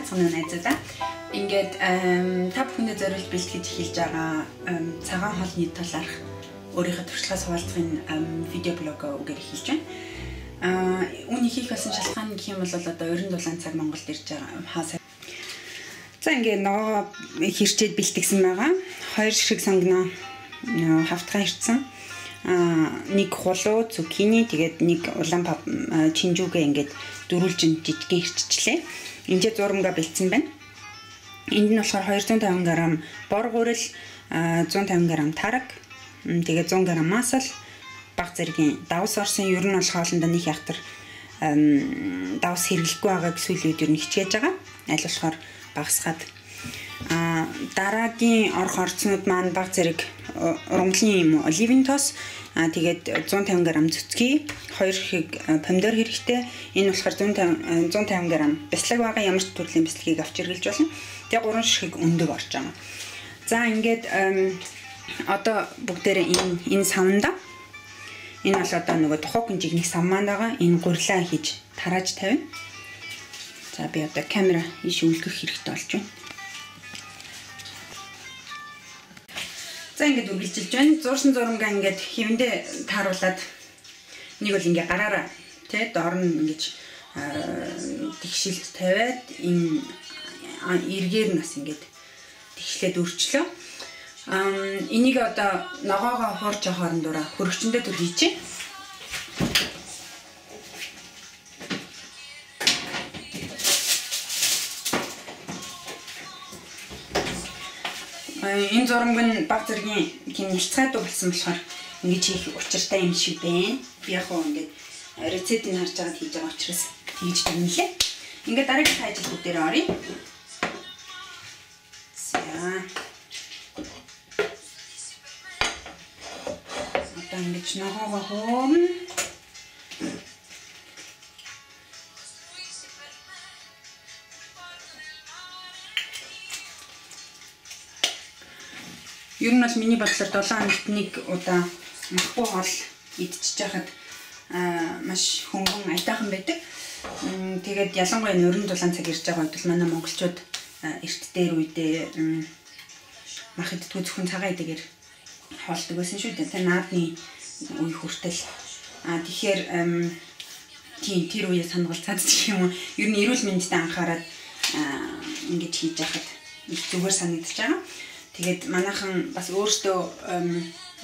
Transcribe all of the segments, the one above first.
Цоноо найзуудаа. Ингээд та бүхэндээ зориулж бэлтгэж эхэлж байгаа цагаан хоолны талаарх өөрийнхөө туршлагаас хуваалцахын видео блог үгээр эхэлж байна. Үүний хийх болсон шалтгаан гэх юм бол одоо 27 цаг Монголд ирж байгаа хаасаа. За ингээд ногоо хэрчээд бэлтгэсэн байгаа. 2 шиг сонгоно хавтгай ирсэн. Нэг хулуу, цукини, тэгээд нэг улаан чинжүүгээ ингээд дөрүүлж жижигхэн хэрччихлээ. Энд зурмгаа бэлдсэн байна. Энд нь болохоор 250 г бор гурил, 150 г тараг, тэгээд 100 г масал, баг зэргийн давс орсон. Ер нь бол хоолндоо нэг ягтар давс хэрэглэхгүй байгаа гэсэн үед ер нь хичээж байгаа. Аль болохоор багасгаад дараагийн орох орцнууд маань баг зэрэг ургамлын юм оливын тос, тэгээд 150 г цэцгий, 2 их помидор хэрэгтэй. Энэ болохоор 150 г бяцлаг байгаа, ямар ч төрлийн бяцлагийг авч хэрэглэж болно. Тэгээд 3 ширхэг өндөг орж байгаа. За ингээд одоо бүгдээрээ энэ савнда энэ бол одоо нөгөө тухайн жигнэх сав маань байгаа. Энэ гурилаа хийж тарааж тавина. За би одоо камера иш үлгэх хэрэгтэй болж байна. За ингээд үргэлжилж байна. Зурсан зурмгаа ингээд хэвэндээ тааруулаад нэг бол ингээд гараараа тий доор нь ингэж тэгшилт тавиад энэ эргээр нас ингээд тэгшлээд өрчлөө. Энийг одоо ногоогоо хуурж авахын дураа хөрөгчөндөө төр хийчихье. Энэ зурмаг нь баг зэргийн тийм нэлцгайдаг болсон болохоор ингэж хийх учиртай юм шиг байна. Би яг хөө ингээд рецептийг харж байгаад хийж байгаа учраас хийж дэмлээ. Ингээд дараагийн ажилтнууд дээр оръё. За. Одоо ингэж ногоогоо хуурна. Ер нь бол миний бодлоор 7 хоногт нэг удаа махгүй хоол идчихэж байхад маш хөнгөн айтайхан байдаг. Тэгээд ялангуяа 27 цаг ирж байгаа үед бол манай монголчууд эрт дээр үедээ мах идтгүү зөвхөн цагаан идэгээр хоолдог байсан шүү дээ. Тэр наадны үе хүртэл. Тэгэхээр тийм тэр үеэ санагалцаад гэх юм уу. Ер нь эрүүл мэндэд анхаарал ингэж хийж байхад их зүгээр санагдаж байгаа. Тэгээд манайхан бас өөртөө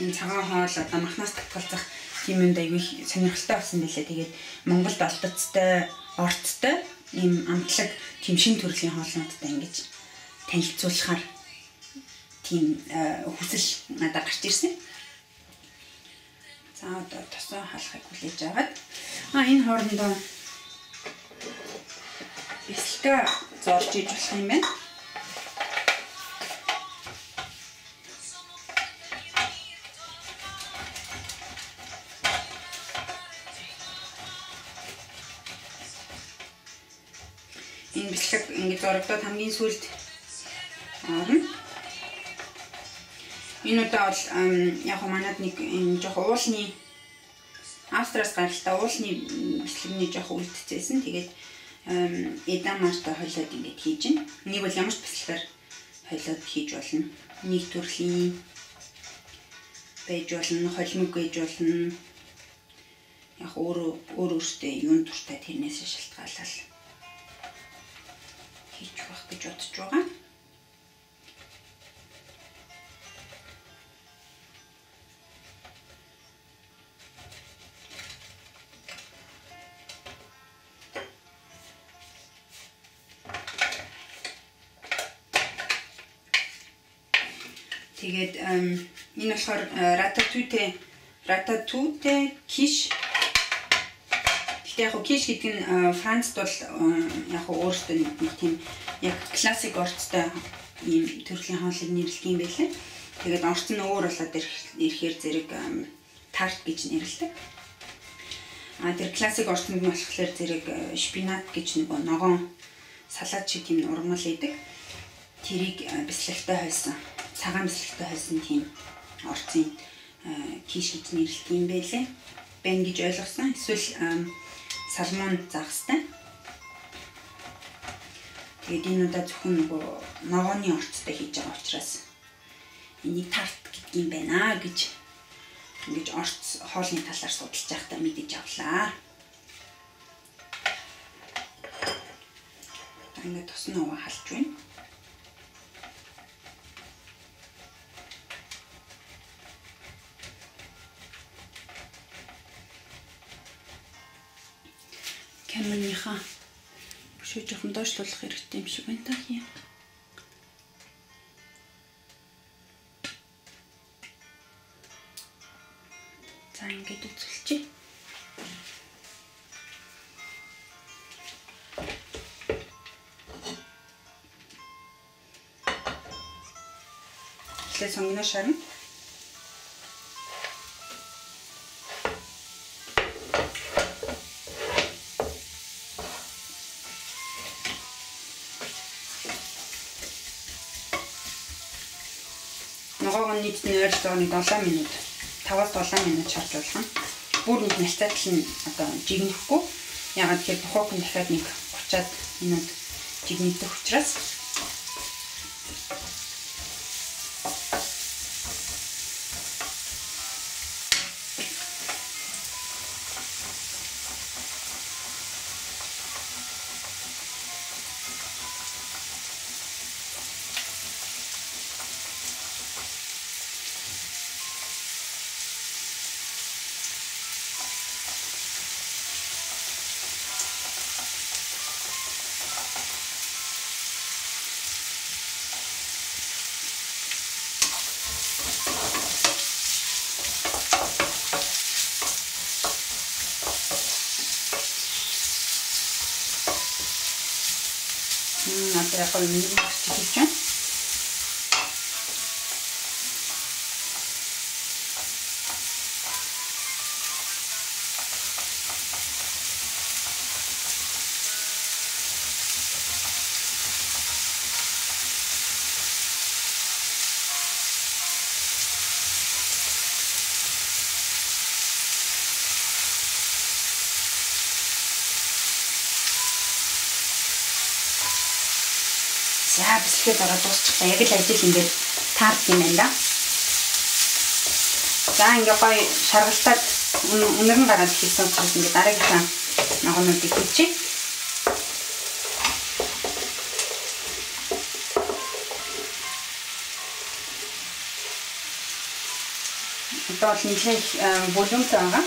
энэ цагаан хоол одоо махнаас татгалзах тийм юм аягүй сонирхолтой болсон байлээ. Тэгээд Монголд олдоцтой, орцтой ийм амтлаг тийм шин төрлийн хоолнуудтай ингэж танилцуулахаар тийм хүсэл надад гарч ирсэн. За одоо тосоо халахыг хүлээж аваад энэ хоорондоо бяцлага зорж иж болох юм байна. Энэ бэлэг ингэж зурагдаад хамгийн сүүлд орно. Энэ удаа бол яг манад нэг энэ жоох уулны Австриас гаралтай уулны бэлэгний жоох үлдчихсэн. Тэгээд эдамаартай хойлоод ингэж хийж байна. Нэг бол ямар ч бэлэгээр хойлоод хийж болно. Нэг төрлийн байж болно, холимог байж болно. Яг өөрөөсөө юун туртай тэрнээс шалтгаалал хийж байх гэж бодож байгаа. Тэгээд энэ болохоор рататуйте киш. Яг киш гэдэг нь Францд бол яг өөртөө нэг тийм яг классик орцтой ийм төрлийн хоолыг нэрлэдэг юм байлээ. Тэгээд орц нь өөр болоод ирэхээр зэрэг тарт гэж нэрлэдэг. Тэр классик орцнууд нь болохоор зэрэг шпинат гэж нэг ногоон салаад шиг тийм ургамал байдаг. Тэрийг бяцлагтай хойсон, цагаан бяцлагтай хойсон тийм орцын киш гэж нэрлэдэг юм байлээ. Бэн гэж ойлгосон. Эсвэл салмон заах хэвээр. Тэгээд энэ удаа зөвхөн нөгөө ногооны орцтой хийж байгаа учраас энийг тарт гэдэг юм байна гэж ингэж орц хоолны талаар судалж байхдаа мэдэж авлаа. Ингээд тусна уу халж байна. Камерныхаа бүшөө жоохон доошлуулах хэрэгтэй юм шиг байна та хий. За ингээд үзүүлчихье. Эхлээд сонгоно шарна. Ногоогоо нийтний ойролцоогоо 7 минут, 5-7 минут шарж болох нь. Бүр нэг настатал нь одоо жигнэхгүй. Ягаад гэхээр духовкнд дахиад нэг 30-аад минут жигнэдэх учраас надад яг л нэг хийж байна. За бэлтгэхэд ороод дуусчихлаа. Яг л ажил ингээд таард юм байна да. За ингээд гоё шаргалтаад өнөр нь гараад хийсэн учраас ингээд дараагийнхаа ногоонуудыг хийчихье. Одоо л нэлээд волюмтай байгаа.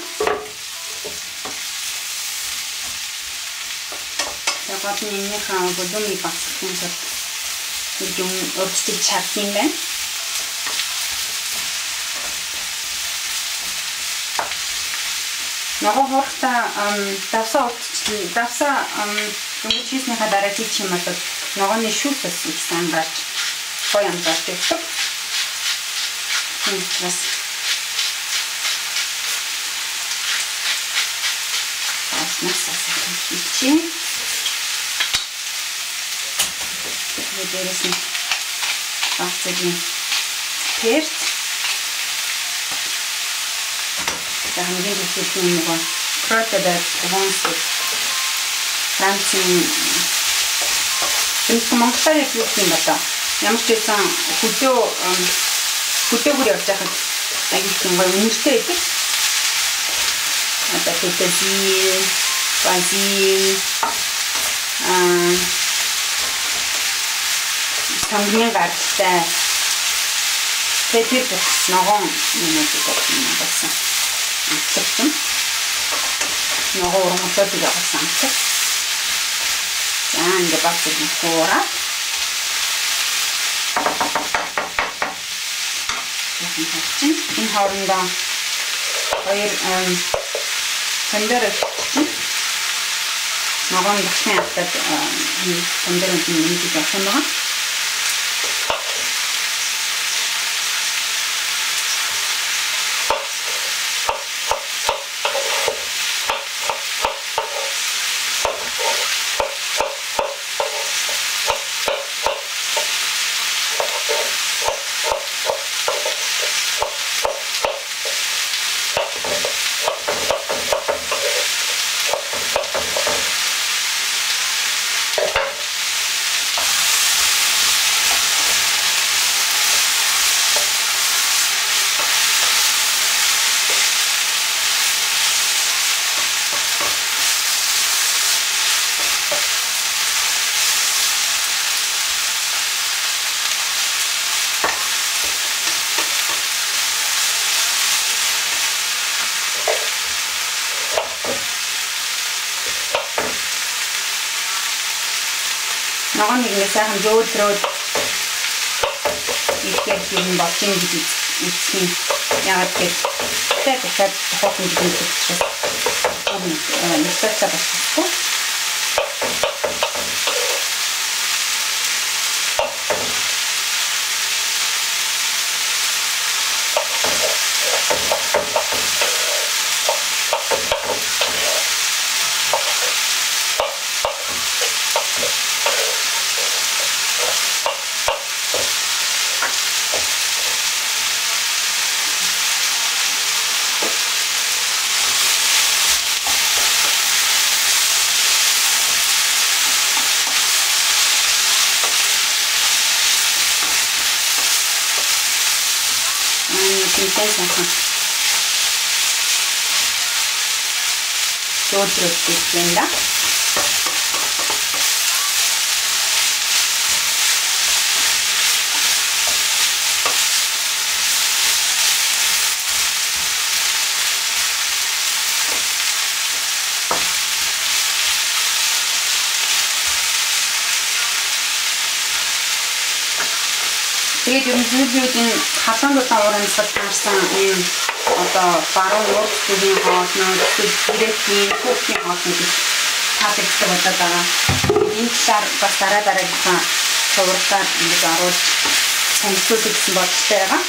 Яг нь энэхээ волюмыг багасгахын тулд yung urged charting байна. Ногоо хууртаа давсаа yung чизнийхаа дараа хийчих юм бол ногооны шүүс бас их сайн гарч гоё амжаад ирдэг. Тэгээс насаас хийчих. Дээрээс нь багцгийн перц. За хамгийн ихэнх нь нөгөө кротедер Provence Францын Монголоор юу гэх юм бэ? Ямар ч байсан хөдөөгөр явж байхад аяг их гоё үнэртэй байдаг. Одоо петезил, базил, самгын гаралтай тэр ногоон юмнуудыг болсон. Амтлагч нь ногоон урмлуудыг авсан амтлагч. За ингээд багцгийн хуураа. Энэ хоорондоо хоёр тандер ногоон дахин автад тандерын нэмийг авсан байгаа. ногоон нэг сайхан зөөлрөөд ихээр юм болж ин гэж үзсэн. Яагаад гэвэл дахиад хоохон гэж үзчихсэн. Нэстэлцээ болчихсон. Зөөлрөөд хийх юм да. Тэгээд ерөнхийдөө халуун дулаан урамсгал таарсан ийм одоо баруун урд зүгийн хоолнууд, гэрээний хүүхдийн хоолнууд таалагддаг болоод байгаа. Энэ талаар бас дараагийнхаа цувралаар ингэж оруулж танилцуулах гэсэн бодолтой байгаа.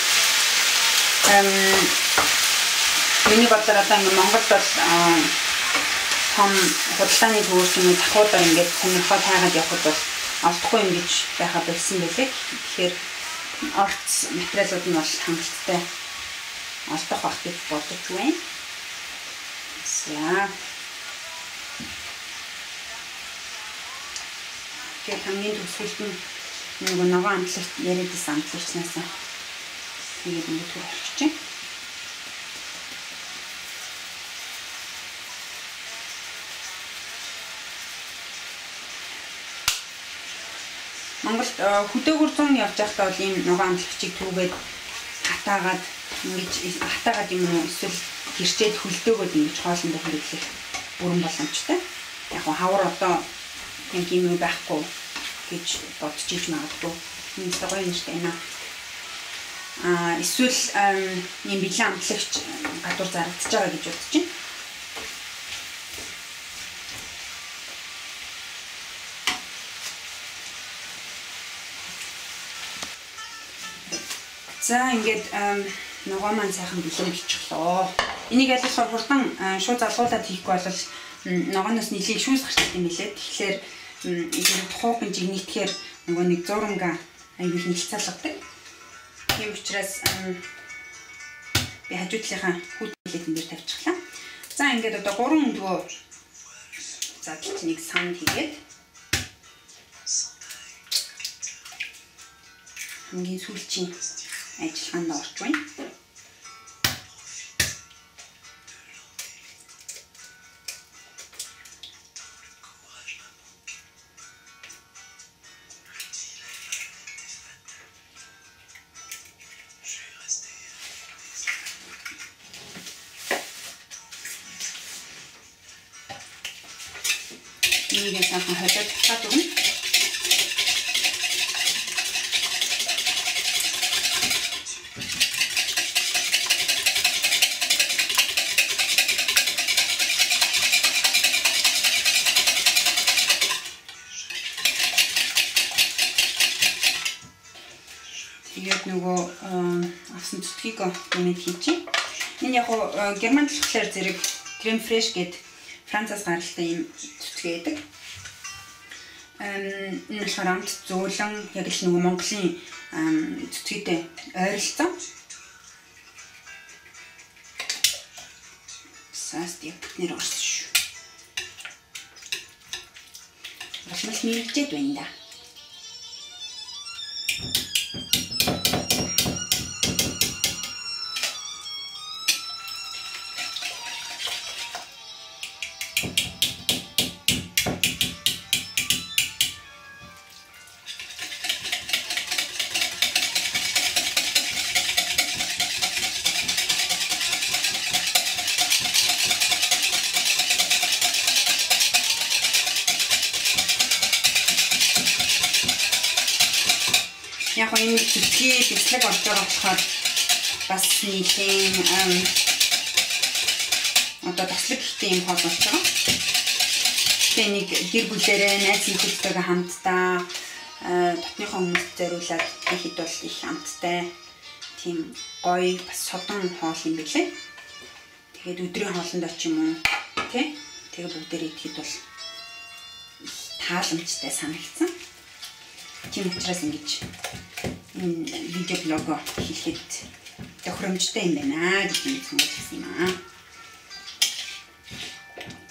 Миний бодлоор одоо ингэ Монголд бол том худалдааны төвөрсний захуудаар ингэж сонирхол хайгаад явхад бол олдохгүй юм гэж байхад болсон байлээ. Тэгэхээр орц материалууд нь бол хангалттай олдох байх гэж бодож байна. За. Тэгээд хамгийн төгсгөлт нь нөгөө ногоон амтлагт яриадсан амтлагчнаас тэгээд ингэ төр болчих чинь. Монголд хөдөөгөр 100 явж байхдаа бол ийм ногоон амтлагчийг түүгээд хатаагаад ингэж хатаагаад юм уу эсвэл гэрчээд хөлдөөгөөд ингэж хоолндоо хэрэглэх бүрэн боломжтой. Яг хавар одоо яг юм байхгүй гэж бодож иж магадгүй. Энэ гоё нэртэй байна. Эсвэл ийм бэлэн амтлагч гадуур зарагдаж байгаа гэж бодож байна. За ингээд ногоо маань сайхан бэлэн болчихлоо. Энийг ялгуулахаар хурдан шууд залгуулад хийхгүй бол ногооноос нэлийн шүүс гарчдаг юм билээ. Тэгэхээр энэ тухайн жигнэтгэхээр нөгөө нэг зурамга аюул нэлцаалгадаг. Тийм учраас би хажуу талынхаа хүүтэлэн дээр тавьчихлаа. За ингээд одоо 3 өндгөө задлж нэг санд хийгээд хамгийн сүүлчийн ажиллагаанд орж байна. Ini сайхан холиод татаад өгнө. Тэгээд нөгөө авсан зүтгийг нэмээд хийчих. Энэ яг герман болохоор зэрэг крем фреш гэдэг Францаас гаралтай юм зүтгээ байдаг. Энэ болохоор амт зөөлөн яг л нөгөө Монголын зүтгээтэй ойролцоо. Саст яг бүтнээр орсон шүү. Бас мэрэгчээд байна да. Яг энэ бэлтгий бэлтгэг болж байгаа болохоор бас нийлэн одоо таслаг ихтэй юм хол болж байгаа. Тэгээ нэг гэр бүлээрээ найз нөхдөдөө хамтдаа дотныхоо хүмүүст зориулаад хийхэд бол их амттай тийм гоё бас содон хоол юм билээ. Тэгээд өдрийн хоолнд оч юм уу тий. Тэгээ бүгдээр идэхэд бол тааламжтай санагдсан. Тийм учраас ингэж энэ видео блог хийхэд тохиромжтой юм байна гэж хэлсэн юм аа.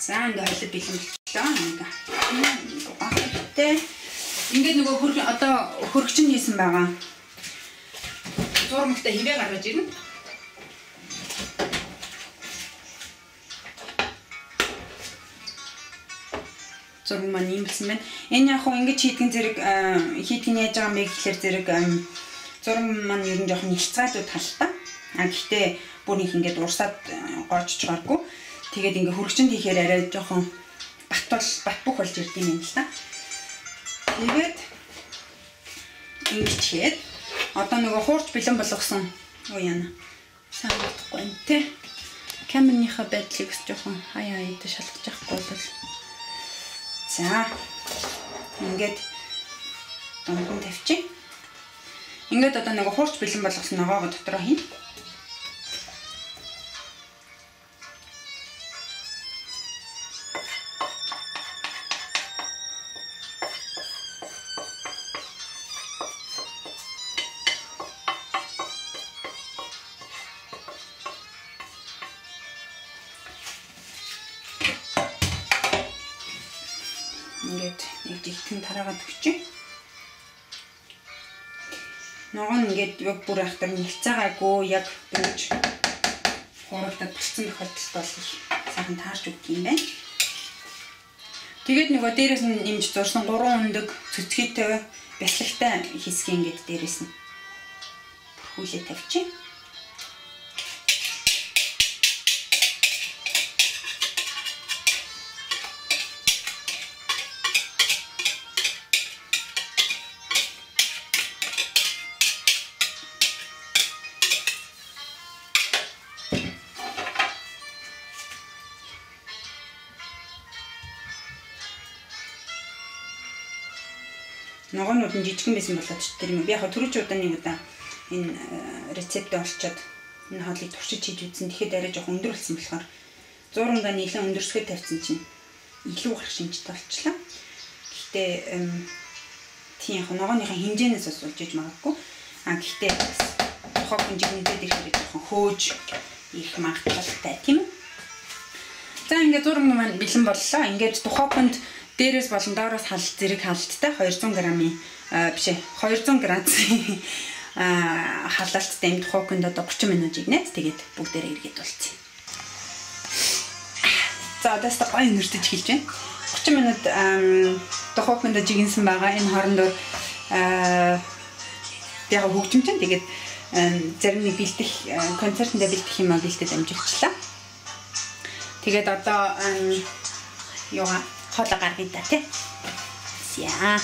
За ингээ хойлоо бэлэн боллоо. Ингээ ингээд нөгөө одоо хөргөчн хийсэн байгаа. Зурмагтай хивээ гаргаж ирнэ. Зурм маань юм болсон байна. Энэ яг хөө ингэж хийдгэн зэрэг хийдгэн яаж байгаа юм бэ гэхэлэр зэрэг зурм маань ер нь жоохон хилцаалууд талтай. Гэхдээ бүр их ингээд урсаад гоожч гаргүй. Тэгээд ингээ хөргөчөнд хийхээр арай жоохон бат бүх болж ирд юм л та. Тэгээд ингэж хэд одоо нөгөө хуурч бэлэн болгосон яана. Сайн бодохгүй энэ те. Камерныхаа байдлыг бас жоохон хаяа идэ шалгаж явахгүй бол. За. Ингээд дундын тавьчих. Ингээд одоо нөгөө хуурч бэлэн болгосон ногоогоо дотроо хийн. Ингээд нэг жигтэн тараагаад өгчээ. Ногоо нь ингээд яг бүр ахтар нэлцаагаагүй яг дөнгөж хууралтад болцсон тохиолдолд бол их сайхан таарч өгдөг юм байна. Тэгээд нөгөө дээрээс нь нэмж зурсан 3 өндөг цэцгийтэй бясалгатай хэсгийг ингээд дээрээс нь бүрхүүлээ тавьчих. Ногоонууд нь жижигэн байсан болоод ч тэр юм. Би яг түрүүч удаа нэг удаа энэ рецептээ олцоод энэ хоолыг туршиж хийж үзсэн. Тэгэхэд арай жоох өндөр болсон болохоор зуурандаа нийлэн өндөрсгөө тавьсан чинь илүү гарах шинжтэй болчлаа. Гэхдээ тийм яг ногооныхаа хэмжээнээс бас болж иж магадгүй. Гэхдээ тухайн хэмжээндээ ирэхээр жоохон хөөж ирэх магадлалтай тийм үү? За ингээд зураг маань бэлэн боллоо. Ингээд тухайд дээрээс болон доороос зэрэг халалттай 200 г-ийн биш ээ 200 градусын халаалттай юм тухайд одоо 30 минут игнээд тэгээд бүгдээрээ эргээд болцсон. За одоо та гоё нэртэж хэлж байна. 30 минут тухайд жигэнсэн байгаа. Энэ хоорондоо яг хөгжимчин тэгээд зарим нэг бэлдэх концертанд бэлдэх юм аа бэлдэж амжилтчлаа. Тэгээд одоо хоолоо гаргая да тий. За